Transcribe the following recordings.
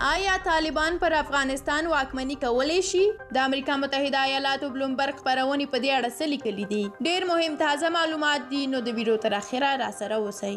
آیا طالبان پر افغانستان واکمني کولی شي؟ د امریکا متحده ایالاتو بلومبرګ خپرونې په دې اړه څه لیکلي دي؟ ډېر مهم تازه معلومات دي، نو د ویډیو تر اخره راسره اوسئ.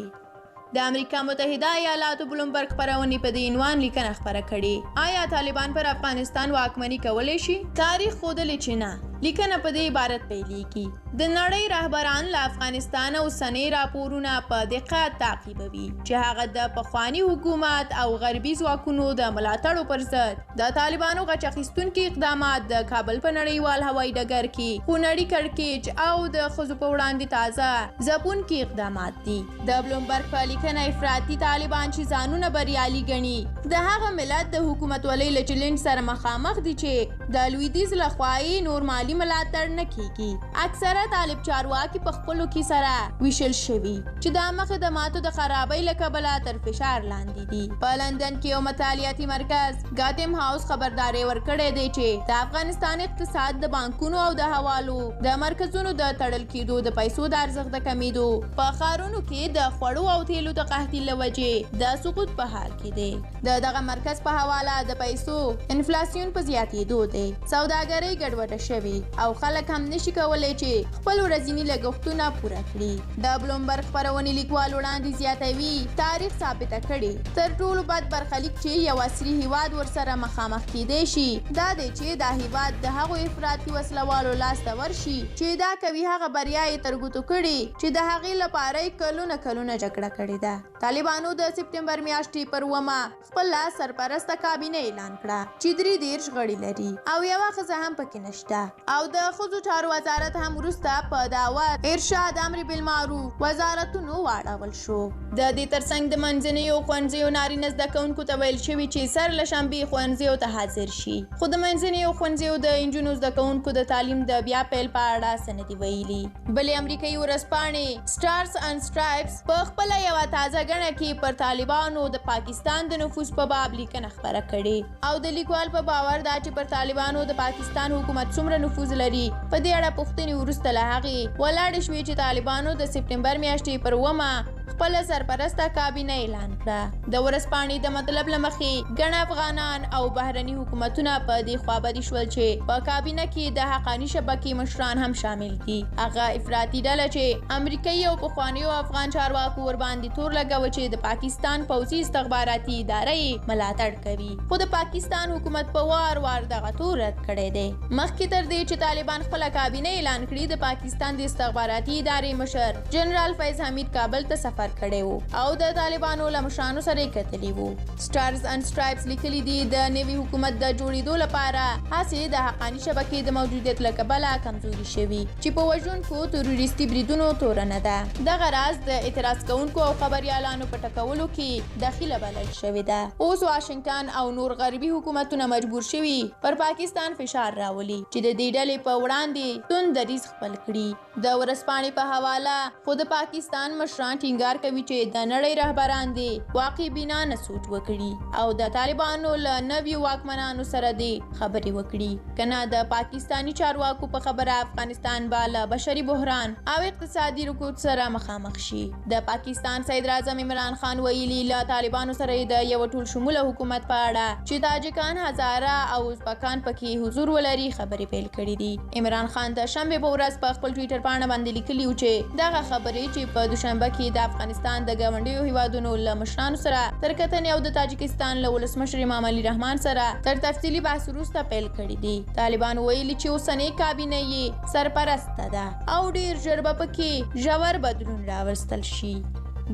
د امریکا متحده ایالاتو بلومبرګ خپرونې په دې عنوان لیکنه خپره کړې: آیا طالبان پر افغانستان واکمني کولی شي؟ تاریخ ښودلی چې نه. لیکنه په دې عبارت پیلېږي: د نړۍ رهبران له افغانستان اوسنۍ راپورونه په دقت تعقیبوي چې هغه د پخواني حکومت او غربي ځواکونو د ملاتړو پر ضد د طالبانو غچ اخیستونکي اقدامات د کابل په نړیوال هوایي ډګر کې خونړي کړکېچ او د ښځو په وړاندې تازه ځپونکي اقدامات دي. د بلومبرګ په لیکنه افراطي طالبان چې ځانونه بریالي ګڼي د هغه ملت د حکومتولۍ له چلنج سره مخامخ دي چې د لویدیځ لخوا یې نور مالي ملاتړ نه کیږي. اکثره طالب چارواکي په خپلو کې سره ویشل شوي چې دا مخې د ماتو د خرابۍ له کبله تر فشار لاندې دي. په لندن کې یو مطالعاتي مرکز ګاتم هاوس خبرداری ورکړی دی چې د افغانستان اقتصاد د بانکونو او د حوالو د مرکزونو د تړل کېدو د پیسو د ارزښت د کمیدو په ښارونو کې د خوړو او تیلو د قحطۍ له وجې د سقوط په حال کې دی. د دغه مرکز په حواله د پیسو انفلاسیون په زیاتېدو دی، سوداګرۍ ګډوډه شوې او خلک هم نشي کولی چې خپل ورځني لګښتونه پوره کړي. د بلومبرګ خپرونې لیکوال وړاندې زیاتوي تاریخ ثابته کړي تر ټولو بد برخلیک چې یو عصري هیواد ورسره مخامخ کیدی شي دا دی چې دا هیواد د هغو افراطي وسلوالو لاسته ورشي چې دا کوي هغه بریا یې تر ګوتو کړي چې د هغې لپاره یې کلونه جګړه کړې ده. طالبانو د سپټمبر میاشتې پر 9 خپله سرپرسته کابینه اعلان کړه چې 33 غړي لري او یوه ښځه هم پکې نشته او د ښځو چارو وزارت هم وروسته په دعوت ارشاد امر بالمعروف وزارتونو واړول شو. د دې ترڅنګ د منځنیو ښوونځیو نارینه زده کوونکو ته ویل شوي چې سر له شنبې ښوونځیو ته حاضر شي، خو د منځنیو ښوونځیو د نجونو زده کوونکو د تعلیم د بیا پیل په اړه څه نه دي ویلي. بلې امریکایي ورځپاڼې سټارز اینډ سټرایپس په خپله یوه تازه ګڼه کې پر طالبانو د پاکستان د نفوذ په باب لیکنه خپره کړې او د لیکوال په باور دا چې پر طالبانو د پاکستان حکومت څومره نفوذ لري په دې اړه پوښتنې وروسته له هغې ولاړې شوې چې طالبانو د سپټمبر میاشتې پر 9 خپله سرپرسته کابینه اعلان کړه. د ورځپاڼې د مطلب له مخې ګڼ افغانان او بهرني حکومتونه په دې خوابدي شول چې په کابینه کې د حقاني شبکې مشران هم شامل دي. هغه افراطي ډله چې امریکایي او پخوانیو افغان چارواکو ورباندې تور لګوه چې د پاکستان پوځي استخباراتي اداره یې ملاتړ کوي، خو د پاکستان حکومت په وار دغه تور رد کړی دی. مخکې تر دې چې طالبان خپله کابینه اعلان کړي د پاکستان د استخباراتي ادارې مشر جنرال فیض حمید کابل ته سفر کړی و او د طالبانو له مشرانو سره یې کتلي وو. سټارز اینډ سټرایپس لیکلي دي د نوي حکومت د جوړېدو لپاره هڅې د حقاني شبکې د موجودیت له کبله کمزوري شوي چې په وژونکو تروریستي بریدونو تورنه ده. دغه راز د اعتراض کوونکو او خبریالانو په ټکولو کې دخیله بلل شوې ده. اوس واشنګټن او نور غربي حکومتونه مجبور شوي پر پاکستان فشار راولي چې د دې ډلې په وړاندې توند دریځ خپل کړي. د ورځپاڼې په حواله خو د پاکستان مشران ټینګار کوي چې د نړۍ رهبران دي واقع بنا نه سوچ وکړي او د طالبانو له نویو واکمنانو سره دي خبرې وکړي، کنه د پاکستانی چارواکو په خبره افغانستان به له بشري بحران او اقتصادي رکود سره مخامخ شي. د پاکستان صدر اعظم عمران خان ویلي له طالبانو سره د یو ټول شموله حکومت په اړه چې تاجکان، هزاره او ازبکان پکې حضور ولري خبرې پیل کړي دي. عمران خان د شنبې په ورځ په خپل ټویټر باندې لیکلي و چې دغه خبرې چې په دوشنبه کې د افغانستان د ګاونډیو هیوادونو له مشرانو سره تر کتنې او د تاجکستان له ولسمشر امام علي رحمان سره تر تفصیلي بحث وروسته پیل کړي دي. طالبان ویلي چې اوسنۍ کابینه یې سرپرسته ده او ډیر ژر به پکې ژور بدلون راوستل شي.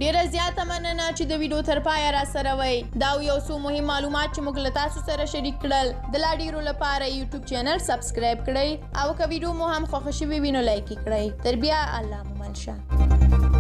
ډیره زیاته مننه چې د ویډیو تر پایه را سره وئ. دا یو څو مهم معلومات چې موږ له تاسو سره شریک کړل. د لا ډیرو لپاره یوټیوب چینل سبسکرایب کړئ او که ویډیو مو هم خوښه شوې وي نو لایک یې کړئ. تر بیا الله مو مل شه.